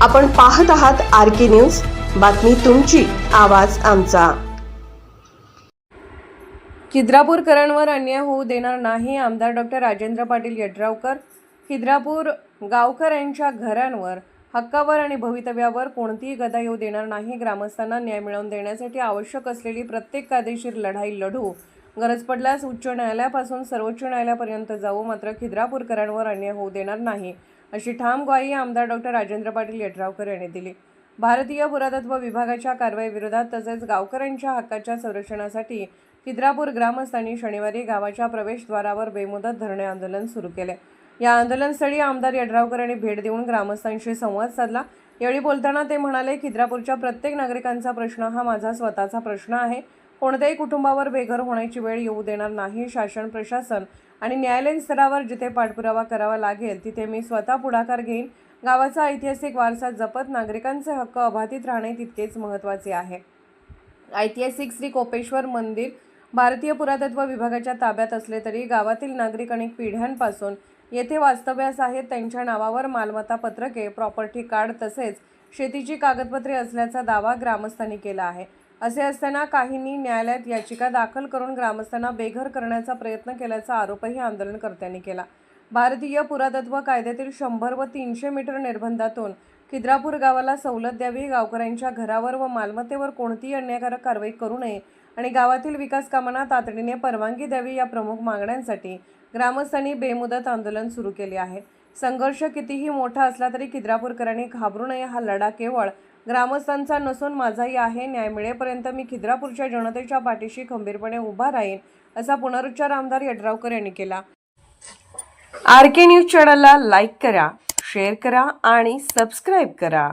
आपण पाहत आहात RK न्यूज, बातमी तुमची, आवाज आमचा। खिद्रापूरकरांवर अन्याय होऊ देणार नाही। आमदार डॉक्टर राजेंद्र पाटील यड्रावकर खिद्रापूर गावकऱ्यांच्या घरांवर, हक्कावर आणि भवितव्यावर कोणतीही गदा येऊ देणार नाही। ग्रामस्थांना न्याय मिळवून देण्यासाठी आवश्यक असलेली प्रत्येक कायदेशीर लढाई लढू, गरज पडल्यास उच्च न्यायालयापासून सर्वोच्च न्यायालयापर्यंत जाऊ, मात्र खिद्रापूरकरांवर अन्याय होऊ देणार नाही, अशी ठाम ग्वाही आमदार डॉक्टर राजेंद्र पाटील यड्रावकर यांनी दिली। भारतीय पुरातत्व विभागाच्या कारवाईविरोधात तसेच गावकऱ्यांच्या हक्काच्या संरक्षणासाठी खिद्रापूर ग्रामस्थांनी शनिवारी गावाच्या प्रवेशद्वारावर बेमुदत धरणे आंदोलन सुरू केले। या आंदोलनस्थळी आमदार यड्रावकर यांनी भेट देऊन ग्रामस्थांशी संवाद साधला। यावेळी बोलताना ते म्हणाले, खिद्रापूरच्या प्रत्येक नागरिकांचा प्रश्न हा माझा स्वतःचा प्रश्न आहे। कोणत्याही कुटुंबावर बेघर होण्याची वेळ येऊ देणार नाही। शासन, प्रशासन आणि न्यायालयीन स्तरावर जिथे पाठपुरावा करावा लागेल तिथे मी स्वतः पुढाकार घेईन। गावाचा ऐतिहासिक वारसा जपत नागरिकांचे हक्क अबाधित राहणे तितकेच महत्त्वाचे आहे। ऐतिहासिक श्री कोपेश्वर मंदिर भारतीय पुरातत्व विभागाच्या ताब्यात असले तरी गावातील नागरिक अनेक पिढ्यांपासून येथे वास्तव्यास आहेत। त्यांच्या नावावर मालमत्ता पत्रके, प्रॉपर्टी कार्ड तसेच शेतीची कागदपत्रे असल्याचा दावा ग्रामस्थांनी केला आहे। असे असताना काहींनी न्यायालयात याचिका दाखल करून ग्रामस्थांना बेघर करण्याचा प्रयत्न केल्याचा आरोपही आंदोलनकर्त्यांनी केला। भारतीय पुरातत्व कायद्यातील 100 व 300 मीटर निर्बंधातून खिद्रापूर गावाला सवलत द्यावी, गावकऱ्यांच्या घरावर व मालमत्तेवर कोणतीही अन्यायकारक कारवाई करू नये आणि गावातील विकास कामांना तातडीने परवानगी द्यावी, या प्रमुख मागण्यांसाठी ग्रामस्थांनी बेमुदत आंदोलन सुरू केले आहे। संघर्ष कितीही मोठा असला तरी खिद्रापूरकरांनी घाबरू नये। हा लढा केवळ ग्रामस्थांचा नसून माझाही आहे। न्याय मिळेपर्यंत मी खिद्रापूरच्या जनतेच्या पाठीशी खंबीरपणे उभा राहीन, असा पुनरुच्चार आमदार यड्रावकर यांनी केला। RK न्यूज चॅनलला लाईक करा, शेअर करा आणि सबस्क्राईब करा।